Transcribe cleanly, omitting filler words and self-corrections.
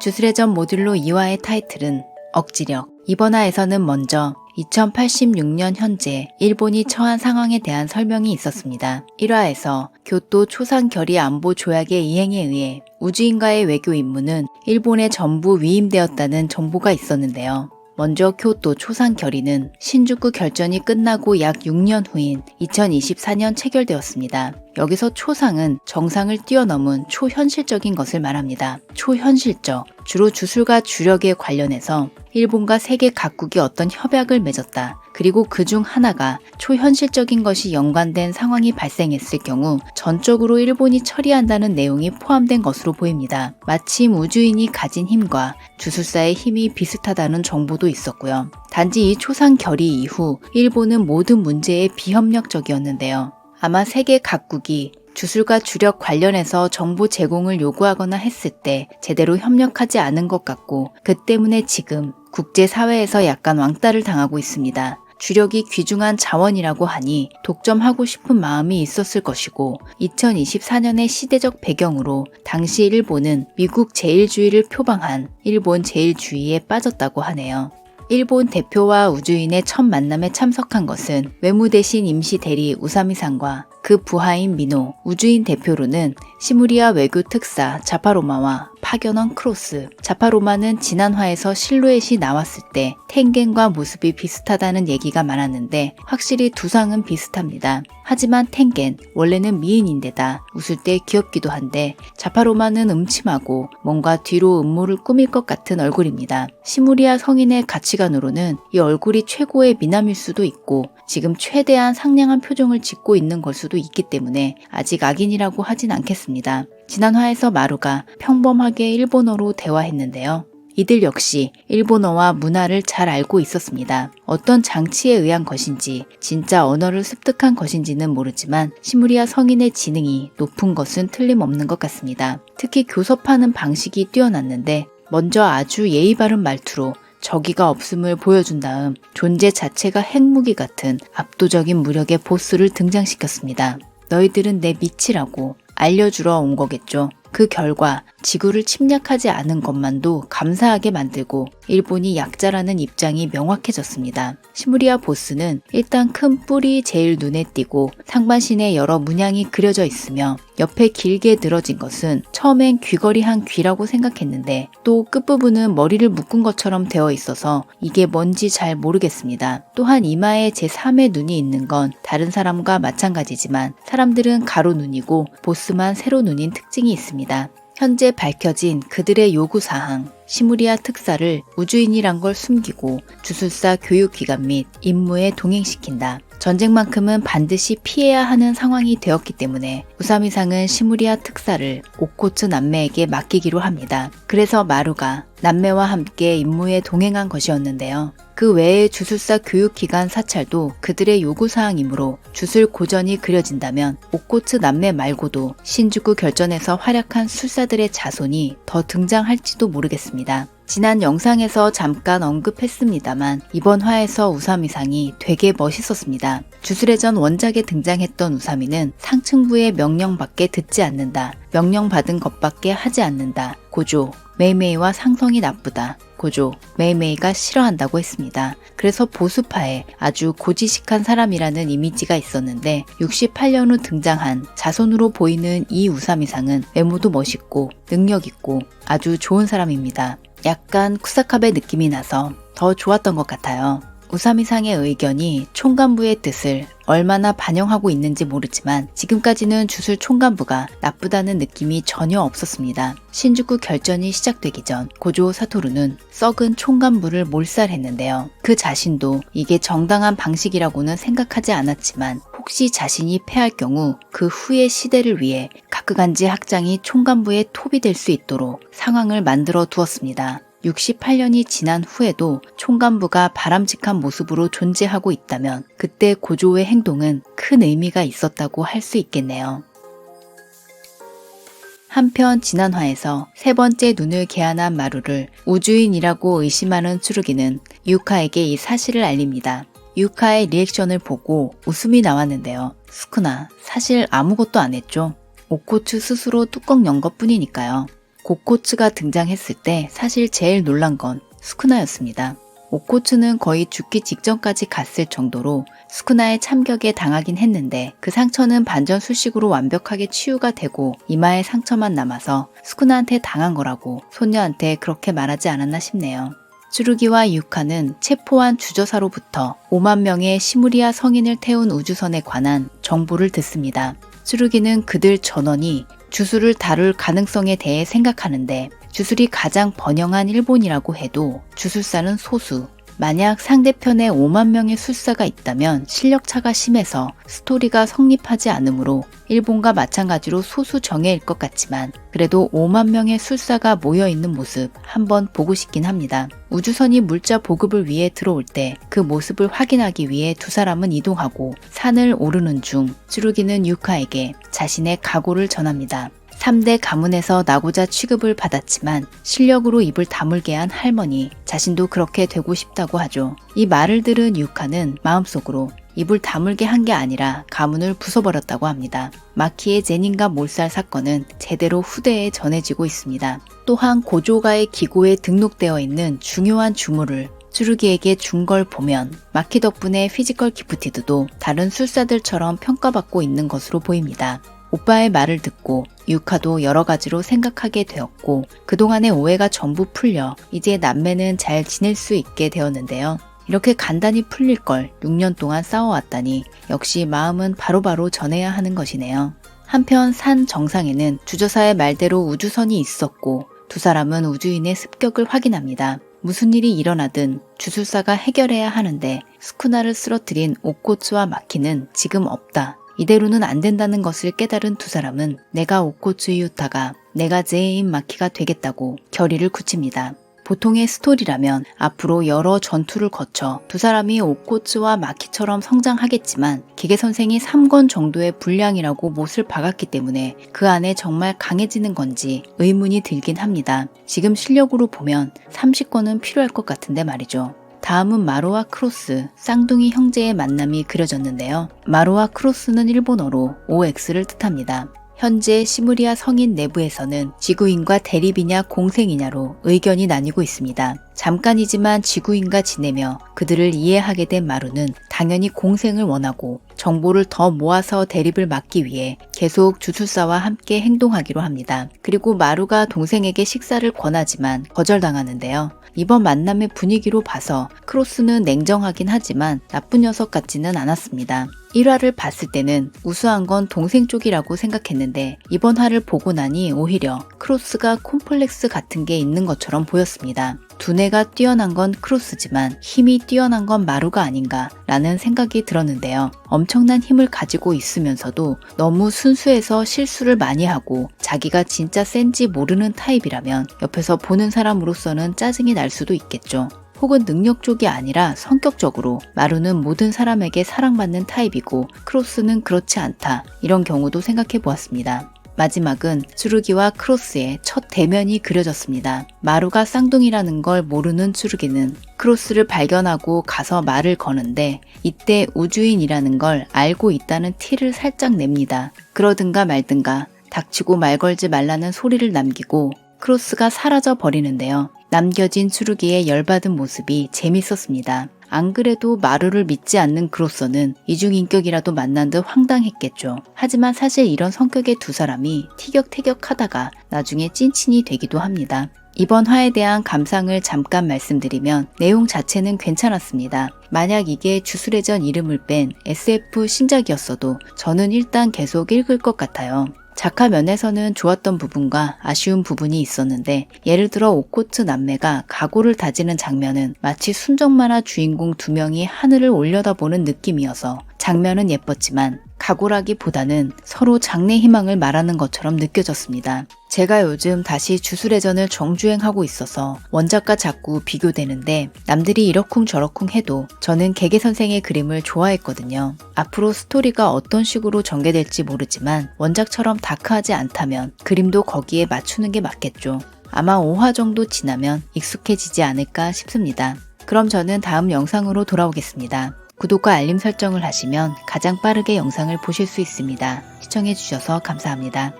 주술회전 모듈로 2화의 타이틀은 억지력. 이번 화에서는 먼저 2086년 현재 일본이 처한 상황에 대한 설명이 있었습니다. 1화에서 교토 초상결의 안보 조약의 이행에 의해 우주인과의 외교 임무는 일본에 전부 위임되었다는 정보가 있었는데요. 먼저 교토 초상결의는 신주쿠 결전이 끝나고 약 6년 후인 2024년 체결되었습니다. 여기서 초상은 정상을 뛰어넘은 초현실적인 것을 말합니다. 초현실적, 주로 주술과 주력에 관련해서 일본과 세계 각국이 어떤 협약을 맺었다. 그리고 그중 하나가 초현실적인 것이 연관된 상황이 발생했을 경우 전적으로 일본이 처리한다는 내용이 포함된 것으로 보입니다. 마침 우주인이 가진 힘과 주술사의 힘이 비슷하다는 정보도 있었고요. 단지 이 초상 결의 이후 일본은 모든 문제에 비협력적이었는데요. 아마 세계 각국이 주술과 주력 관련해서 정보 제공을 요구하거나 했을 때 제대로 협력하지 않은 것 같고 그 때문에 지금 국제사회에서 약간 왕따를 당하고 있습니다. 주력이 귀중한 자원이라고 하니 독점하고 싶은 마음이 있었을 것이고 2024년의 시대적 배경으로 당시 일본은 미국 제일주의를 표방한 일본 제일주의에 빠졌다고 하네요. 일본 대표와 우주인의 첫 만남에 참석한 것은 외무 대신 임시 대리 우사미상과 그 부하인 미노, 우주인 대표로는 시무리아 외교 특사 자파로마와 파견원 크로스. 자파로마는 지난화에서 실루엣이 나왔을 때 텐겐과 모습이 비슷하다는 얘기가 많았는데 확실히 두상은 비슷합니다. 하지만 텐겐, 원래는 미인인데다 웃을 때 귀엽기도 한데 자파로마는 음침하고 뭔가 뒤로 음모를 꾸밀 것 같은 얼굴입니다. 시무리아 성인의 가치관으로는 이 얼굴이 최고의 미남일 수도 있고 지금 최대한 상냥한 표정을 짓고 있는 걸 수도 있기 때문에 아직 악인이라고 하진 않겠습니다. 지난화에서 마루가 평범하게 일본어로 대화했는데요. 이들 역시 일본어와 문화를 잘 알고 있었습니다. 어떤 장치에 의한 것인지 진짜 언어를 습득한 것인지는 모르지만 시무리아 성인의 지능이 높은 것은 틀림없는 것 같습니다. 특히 교섭하는 방식이 뛰어났는데 먼저 아주 예의 바른 말투로 적의가 없음을 보여준 다음 존재 자체가 핵무기 같은 압도적인 무력의 보스를 등장시켰습니다. 너희들은 내 밑이라고 알려주러 온 거겠죠. 그 결과 지구를 침략하지 않은 것만도 감사하게 만들고 일본이 약자라는 입장이 명확해졌습니다. 시무리아 보스는 일단 큰 뿔이 제일 눈에 띄고 상반신에 여러 문양이 그려져 있으며 옆에 길게 늘어진 것은 처음엔 귀걸이한 귀라고 생각했는데 또 끝부분은 머리를 묶은 것처럼 되어 있어서 이게 뭔지 잘 모르겠습니다. 또한 이마에 제3의 눈이 있는 건 다른 사람과 마찬가지지만 사람들은 가로 눈이고 보스만 세로 눈인 특징이 있습니다. 현재 밝혀진 그들의 요구사항, 시무리아 특사를 우주인이란 걸 숨기고 주술사 교육기관 및 임무에 동행시킨다. 전쟁만큼은 반드시 피해야 하는 상황이 되었기 때문에 우사미상은 시무리아 특사를 오코츠 남매에게 맡기기로 합니다. 그래서 마루가 남매와 함께 임무에 동행한 것이었는데요. 그 외에 주술사 교육기관 사찰도 그들의 요구사항이므로 주술 고전이 그려진다면 오코츠 남매 말고도 신주쿠 결전에서 활약한 술사들의 자손이 더 등장할지도 모르겠습니다. 지난 영상에서 잠깐 언급했습니다만 이번 화에서 우사미상이 되게 멋있었습니다. 주술회전 원작에 등장했던 우사미는 상층부의 명령밖에 듣지 않는다. 명령받은 것밖에 하지 않는다. 고조, 메이메이와 상성이 나쁘다. 고조, 메이메이가 싫어한다고 했습니다. 그래서 보수파에 아주 고지식한 사람이라는 이미지가 있었는데 68년 후 등장한 자손으로 보이는 이 우사미상은 외모도 멋있고 능력 있고 아주 좋은 사람입니다. 약간 쿠사카베 느낌이 나서 더 좋았던 것 같아요. 우사미상의 의견이 총간부의 뜻을 얼마나 반영하고 있는지 모르지만 지금까지는 주술 총간부가 나쁘다는 느낌이 전혀 없었습니다. 신주쿠 결전이 시작되기 전 고조 사토루는 썩은 총간부를 몰살했는데요. 그 자신도 이게 정당한 방식이라고는 생각하지 않았지만 혹시 자신이 패할 경우 그 후의 시대를 위해 가크간지 학장이 총간부의 톱이 될 수 있도록 상황을 만들어 두었습니다. 68년이 지난 후에도 총간부가 바람직한 모습으로 존재하고 있다면 그때 고조의 행동은 큰 의미가 있었다고 할 수 있겠네요. 한편 지난화에서 세 번째 눈을 개안한 마루를 우주인이라고 의심하는 쭈루기는 유카에게 이 사실을 알립니다. 유카의 리액션을 보고 웃음이 나왔는데요. 스쿠나, 사실 아무것도 안 했죠. 오코츠 스스로 뚜껑 연 것뿐이니까요. 고코츠가 등장했을 때 사실 제일 놀란 건 스쿠나였습니다. 오코츠는 거의 죽기 직전까지 갔을 정도로 스쿠나의 참격에 당하긴 했는데 그 상처는 반전수식으로 완벽하게 치유가 되고 이마에 상처만 남아서 스쿠나한테 당한 거라고 소녀한테 그렇게 말하지 않았나 싶네요. 쯔루기와 유카는 체포한 주저사로부터 5만 명의 시무리아 성인을 태운 우주선에 관한 정보를 듣습니다. 쯔루기는 그들 전원이 주술을 다룰 가능성에 대해 생각하는데 주술이 가장 번영한 일본이라고 해도 주술사는 소수. 만약 상대편에 5만 명의 술사가 있다면 실력차가 심해서 스토리가 성립하지 않으므로 일본과 마찬가지로 소수 정예일 것 같지만 그래도 5만 명의 술사가 모여있는 모습 한번 보고 싶긴 합니다. 우주선이 물자 보급을 위해 들어올 때 그 모습을 확인하기 위해 두 사람은 이동하고 산을 오르는 중 쯔루기는 유카에게 자신의 각오를 전합니다. 3대 가문에서 나고자 취급을 받았지만 실력으로 입을 다물게 한 할머니, 자신도 그렇게 되고 싶다고 하죠. 이 말을 들은 유카는 마음속으로 입을 다물게 한 게 아니라 가문을 부숴버렸다고 합니다. 마키의 제닌가 몰살 사건은 제대로 후대에 전해지고 있습니다. 또한 고조가의 기고에 등록되어 있는 중요한 주물을 쯔루기에게 준 걸 보면 마키 덕분에 피지컬 기프티드도 다른 술사들처럼 평가받고 있는 것으로 보입니다. 오빠의 말을 듣고 유카도 여러 가지로 생각하게 되었고 그동안의 오해가 전부 풀려 이제 남매는 잘 지낼 수 있게 되었는데요. 이렇게 간단히 풀릴 걸 6년 동안 싸워왔다니 역시 마음은 바로바로 전해야 하는 것이네요. 한편 산 정상에는 주저사의 말대로 우주선이 있었고 두 사람은 우주인의 습격을 확인합니다. 무슨 일이 일어나든 주술사가 해결해야 하는데 스쿠나를 쓰러뜨린 오코츠와 마키는 지금 없다. 이대로는 안 된다는 것을 깨달은 두 사람은 내가 오코츠 유타가 내가 제인 마키가 되겠다고 결의를 굳힙니다. 보통의 스토리라면 앞으로 여러 전투를 거쳐 두 사람이 오코츠와 마키처럼 성장하겠지만 기계선생이 3권 정도의 분량이라고 못을 박았기 때문에 그 안에 정말 강해지는 건지 의문이 들긴 합니다. 지금 실력으로 보면 30권은 필요할 것 같은데 말이죠. 다음은 마루와 크로스, 쌍둥이 형제의 만남이 그려졌는데요. 마루와 크로스는 일본어로 OX를 뜻합니다. 현재 시무리아 성인 내부에서는 지구인과 대립이냐 공생이냐로 의견이 나뉘고 있습니다. 잠깐이지만 지구인과 지내며 그들을 이해하게 된 마루는 당연히 공생을 원하고 정보를 더 모아서 대립을 막기 위해 계속 주술사와 함께 행동하기로 합니다. 그리고 마루가 동생에게 식사를 권하지만 거절당하는데요. 이번 만남의 분위기로 봐서 크로스는 냉정하긴 하지만 나쁜 녀석 같지는 않았습니다. 1화를 봤을 때는 우수한 건 동생 쪽이라고 생각했는데 이번 화를 보고 나니 오히려 크로스가 콤플렉스 같은 게 있는 것처럼 보였습니다. 두뇌가 뛰어난 건 크로스지만 힘이 뛰어난 건 마루가 아닌가 라는 생각이 들었는데요. 엄청난 힘을 가지고 있으면서도 너무 순수해서 실수를 많이 하고 자기가 진짜 센지 모르는 타입이라면 옆에서 보는 사람으로서는 짜증이 날 수도 있겠죠. 혹은 능력 쪽이 아니라 성격적으로 마루는 모든 사람에게 사랑받는 타입이고 크로스는 그렇지 않다. 이런 경우도 생각해 보았습니다. 마지막은 쯔루기와 크로스의 첫 대면이 그려졌습니다. 마루가 쌍둥이라는 걸 모르는 쯔루기는 크로스를 발견하고 가서 말을 거는데 이때 우주인이라는 걸 알고 있다는 티를 살짝 냅니다. 그러든가 말든가 닥치고 말 걸지 말라는 소리를 남기고 크로스가 사라져 버리는데요. 남겨진 쯔루기의 열받은 모습이 재밌었습니다. 안 그래도 마루를 믿지 않는 그로서는 이중인격이라도 만난 듯 황당했겠죠. 하지만 사실 이런 성격의 두 사람이 티격태격하다가 나중에 찐친이 되기도 합니다. 이번 화에 대한 감상을 잠깐 말씀드리면 내용 자체는 괜찮았습니다. 만약 이게 주술의 전 이름을 뺀 SF 신작이었어도 저는 일단 계속 읽을 것 같아요. 작화 면에서는 좋았던 부분과 아쉬운 부분이 있었는데 예를 들어 오코츠 남매가 각오를 다지는 장면은 마치 순정 만화 주인공 두 명이 하늘을 올려다보는 느낌이어서 장면은 예뻤지만 각오라기보다는 서로 장래 희망을 말하는 것처럼 느껴졌습니다. 제가 요즘 다시 주술의 전을 정주행하고 있어서 원작과 자꾸 비교되는데 남들이 이러쿵저러쿵 해도 저는 개개 선생의 그림을 좋아했거든요. 앞으로 스토리가 어떤 식으로 전개될지 모르지만 원작처럼 다크하지 않다면 그림도 거기에 맞추는 게 맞겠죠. 아마 5화 정도 지나면 익숙해지지 않을까 싶습니다. 그럼 저는 다음 영상으로 돌아오겠습니다. 구독과 알림 설정을 하시면 가장 빠르게 영상을 보실 수 있습니다. 시청해주셔서 감사합니다.